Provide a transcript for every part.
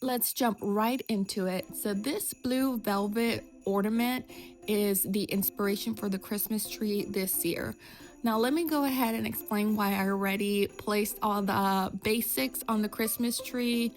Let's jump right into it. So this blue velvet ornament is the inspiration for the Christmas tree this year. Now let me go ahead and explain why I already placed all the basics on the Christmas tree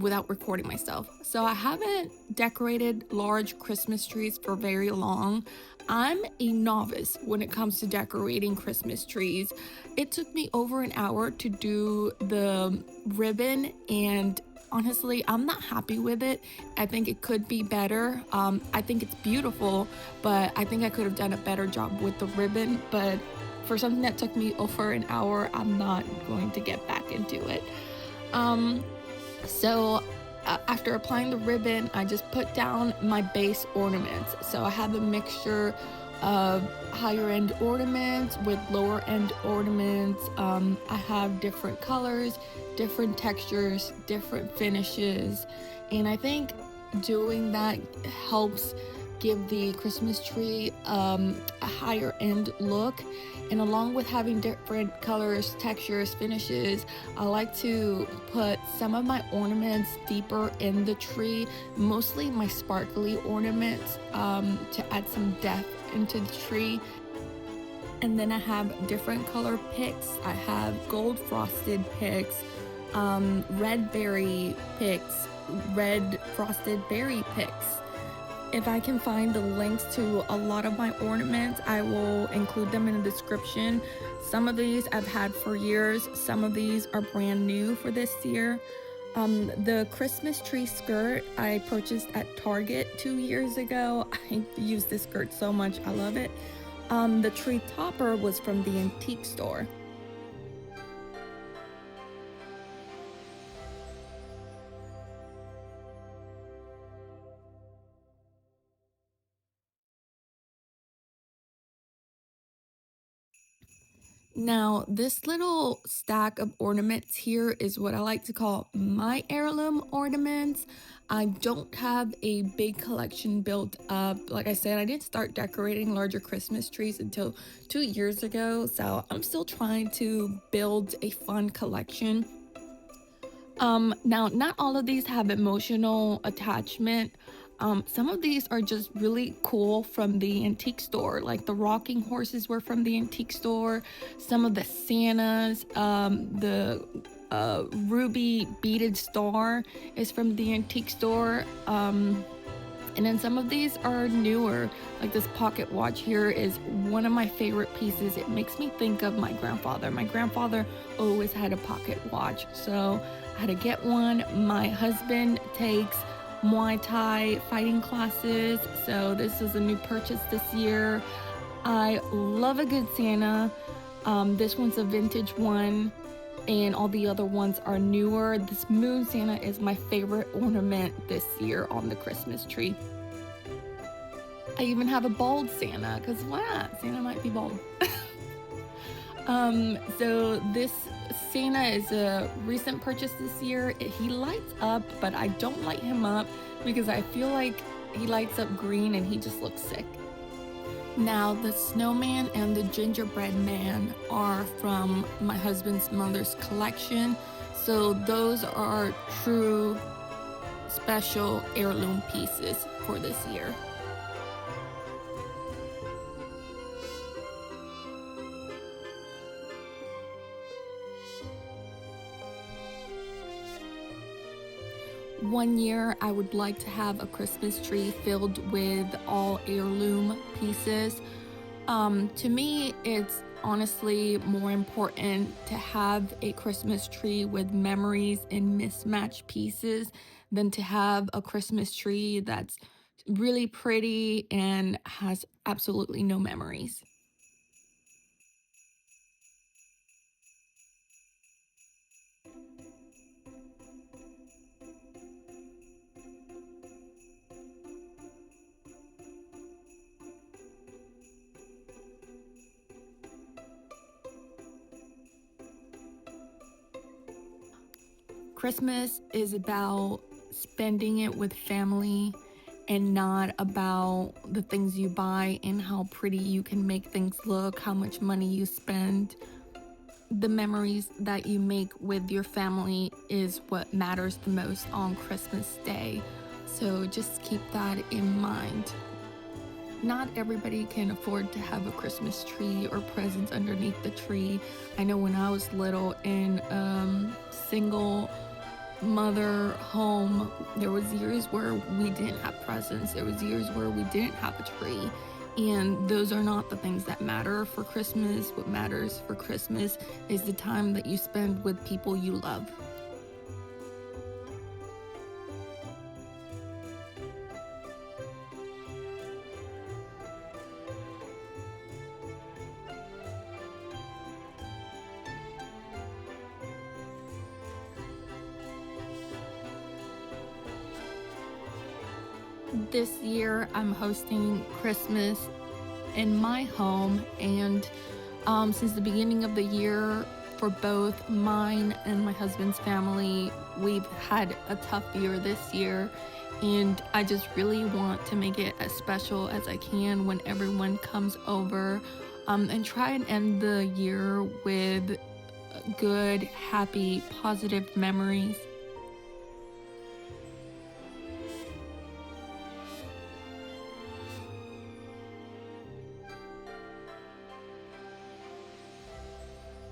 without recording myself. So I haven't decorated large Christmas trees for very long. I'm a novice when it comes to decorating Christmas trees. It took me over an hour to do the ribbon, and honestly, I'm not happy with it. I think it could be better. I think it's beautiful, but I think I could have done a better job with the ribbon. But for something that took me over an hour, I'm not going to get back into it. Um, so after applying the ribbon, I just put down my base ornaments. So I have a mixture of higher end ornaments with lower end ornaments. I have different colors, different textures, different finishes, and I think doing that helps give the Christmas tree a higher end look. And along with having different colors, textures, finishes, I like to put some of my ornaments deeper in the tree, mostly my sparkly ornaments, to add some depth into the tree. And then I have different color picks. I have gold frosted picks, red berry picks, red frosted berry picks. If I can find the links to a lot of my ornaments, I will include them in the description. Some of these I've had for years, some of these are brand new for this year. The Christmas tree skirt I purchased at Target 2 years ago. I use this skirt so much, I love it. The tree topper was from the antique store. Now, this little stack of ornaments here is what I like to call my heirloom ornaments. I don't have a big collection built up. Like I said, I didn't start decorating larger Christmas trees until 2 years ago, so I'm still trying to build a fun collection. Now, not all of these have emotional attachment. Some of these are just really cool from the antique store, like the rocking horses were from the antique store. Some of the Santas, the ruby beaded star is from the antique store. And then some of these are newer, like this pocket watch here is one of my favorite pieces. It makes me think of my grandfather. My grandfather always had a pocket watch, so I had to get one. My husband takes Muay Thai fighting classes, so this is a new purchase this year. I love a good Santa. This one's a vintage one, and all the other ones are newer. This moon Santa is my favorite ornament this year on the Christmas tree. I even have a bald Santa, because why not? Santa might be bald. So this Santa is a recent purchase this year. He lights up, but I don't light him up because I feel like he lights up green and he just looks sick. Now, the snowman and the gingerbread man are from my husband's mother's collection. So those are true special heirloom pieces for this year. One year, I would like to have a Christmas tree filled with all heirloom pieces. To me, it's honestly more important to have a Christmas tree with memories and mismatched pieces than to have a Christmas tree that's really pretty and has absolutely no memories. Christmas is about spending it with family and not about the things you buy and how pretty you can make things look, how much money you spend. the memories that you make with your family is what matters the most on Christmas Day. So just keep that in mind. Not everybody can afford to have a Christmas tree or presents underneath the tree. I know when I was little in single mother home, there was years where we didn't have presents. There was years where we didn't have a tree. And those are not the things that matter for Christmas. What matters for Christmas is the time that you spend with people you love. This year I'm hosting Christmas in my home, and since the beginning of the year, for both mine and my husband's family, we've had a tough year this year, and I just really want to make it as special as I can when everyone comes over, and try and end the year with good, happy, positive memories.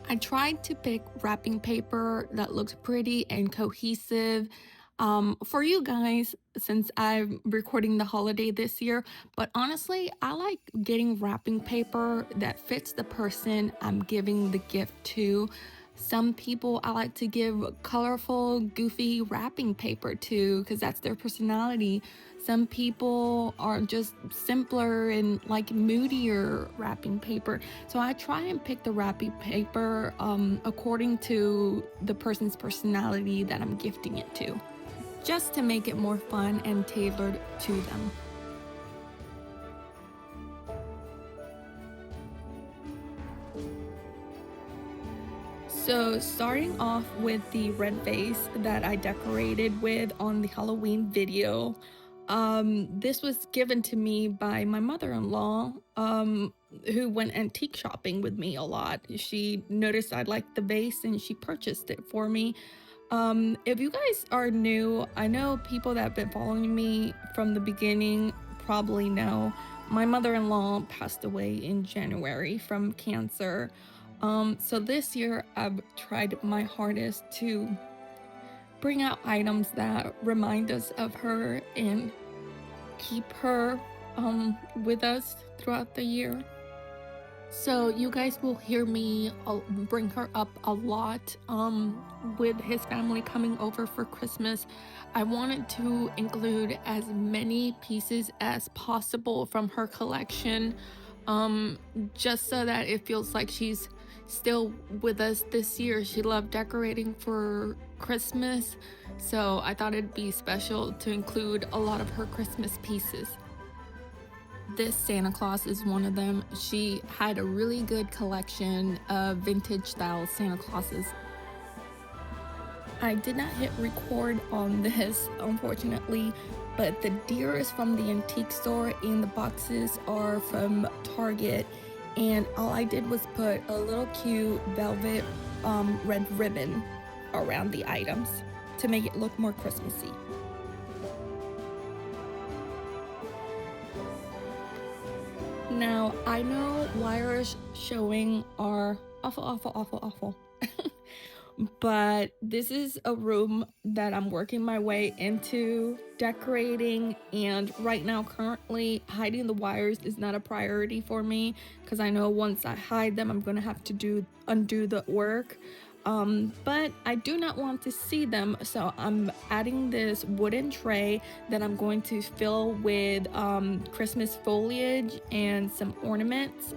I tried to pick wrapping paper that looks pretty and cohesive for you guys since I'm recording the holiday this year. But honestly, I like getting wrapping paper that fits the person I'm giving the gift to. Some people I like to give colorful, goofy wrapping paper to because that's their personality. Some people are just simpler and like moodier wrapping paper. So I try and pick the wrapping paper according to the person's personality that I'm gifting it to, just to make it more fun and tailored to them. So starting off with the red vase that I decorated with on the Halloween video, this was given to me by my mother-in-law, who went antique shopping with me a lot. She noticed I liked the vase and she purchased it for me. If you guys are new, I know people that have been following me from the beginning probably know my mother-in-law passed away in January from cancer. So this year I've tried my hardest to bring out items that remind us of her and keep her with us throughout the year. So you guys will hear me bring her up a lot with his family coming over for Christmas. I wanted to include as many pieces as possible from her collection, um, just so that it feels like she's still with us this year. She loved decorating for Christmas, so I thought it'd be special to include a lot of her Christmas pieces. This Santa Claus is one of them. She had a really good collection of vintage style Santa Clauses. I did not hit record on this, unfortunately, but the deer is from the antique store and the boxes are from Target. And all I did was put a little cute velvet red ribbon around the items to make it look more Christmassy. Now, I know wires showing are awful, awful, awful, awful. But this is a room that I'm working my way into decorating, and right now currently hiding the wires is not a priority for me because I know once I hide them I'm gonna have to undo the work. But I do not want to see them, so I'm adding this wooden tray that I'm going to fill with Christmas foliage and some ornaments,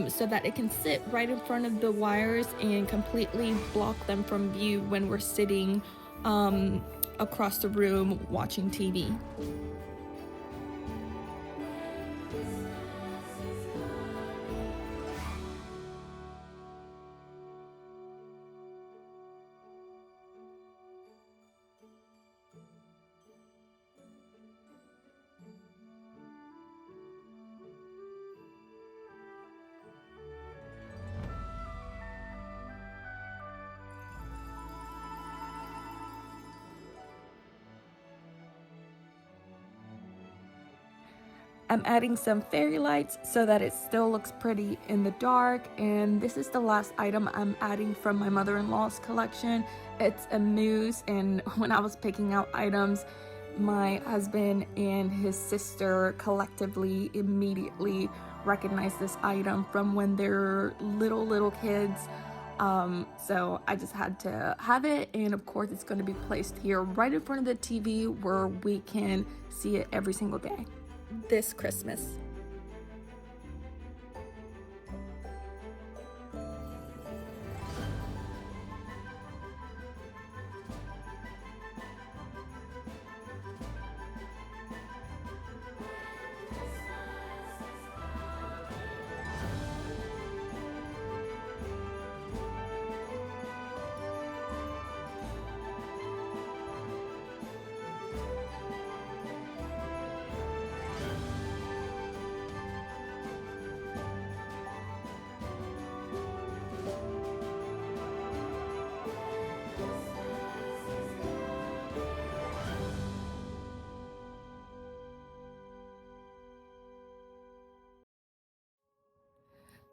so that it can sit right in front of the wires and completely block them from view when we're sitting across the room watching TV. I'm adding some fairy lights so that it still looks pretty in the dark. And this is the last item I'm adding from my mother-in-law's collection. It's a mousse, and when I was picking out items, my husband and his sister collectively immediately recognized this item from when they're little kids. So I just had to have it, and of course it's going to be placed here right in front of the TV where we can see it every single day this Christmas.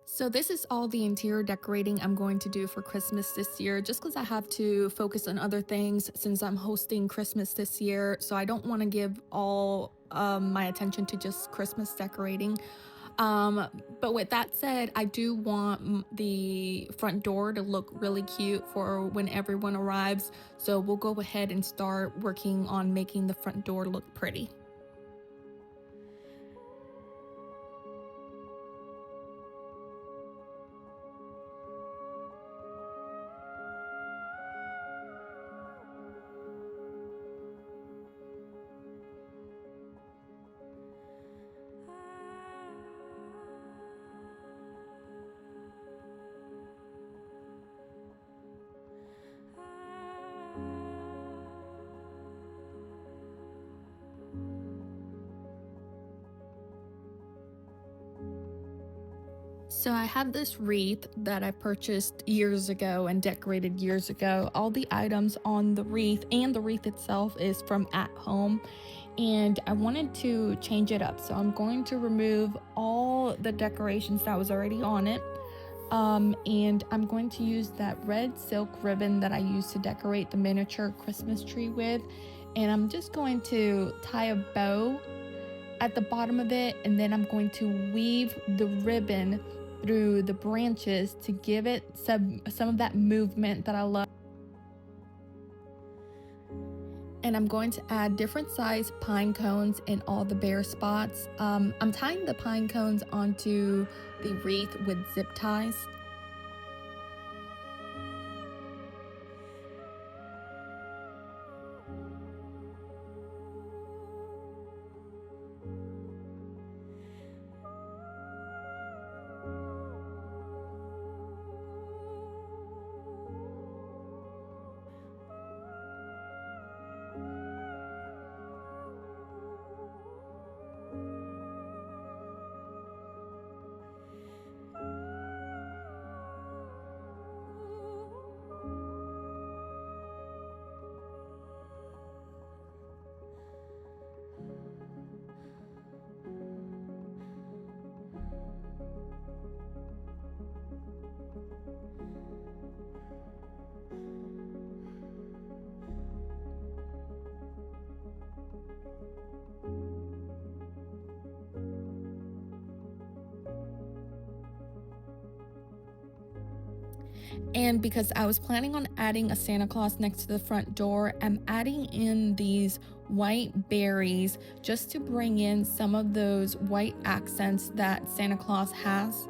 So this is all the interior decorating I'm going to do for Christmas this year, just because I have to focus on other things since I'm hosting Christmas this year. So I don't want to give all my attention to just Christmas decorating. But with that said, I do want the front door to look really cute for when everyone arrives. So we'll go ahead and start working on making the front door look pretty. So I have this wreath that I purchased years ago and decorated years ago. All the items on the wreath and the wreath itself is from at home, and I wanted to change it up. So I'm going to remove all the decorations that was already on it. And I'm going to use that red silk ribbon that I used to decorate the miniature Christmas tree with. And I'm just going to tie a bow at the bottom of it, and then I'm going to weave the ribbon through the branches to give it some of that movement that I love. And I'm going to add different size pine cones in all the bare spots. I'm tying the pine cones onto the wreath with zip ties. And because I was planning on adding a Santa Claus next to the front door, I'm adding in these white berries just to bring in some of those white accents that Santa Claus has.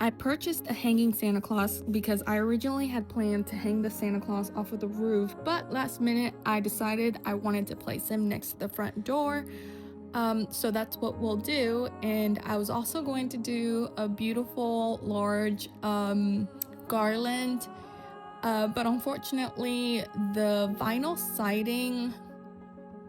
I purchased a hanging Santa Claus because I originally had planned to hang the Santa Claus off of the roof, but last minute I decided I wanted to place him next to the front door. So that's what we'll do. And I was also going to do a beautiful large garland, but unfortunately the vinyl siding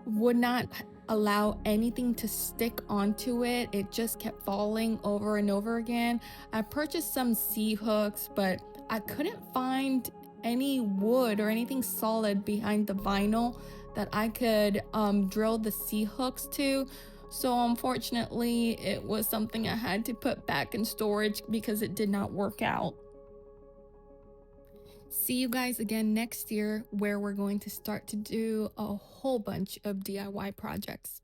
would not allow anything to stick onto it. It just kept falling over and over again. I purchased some C-hooks, but I couldn't find any wood or anything solid behind the vinyl that I could drill the C-hooks to. So unfortunately, it was something I had to put back in storage because it did not work out. See you guys again next year, where we're going to start to do a whole bunch of DIY projects.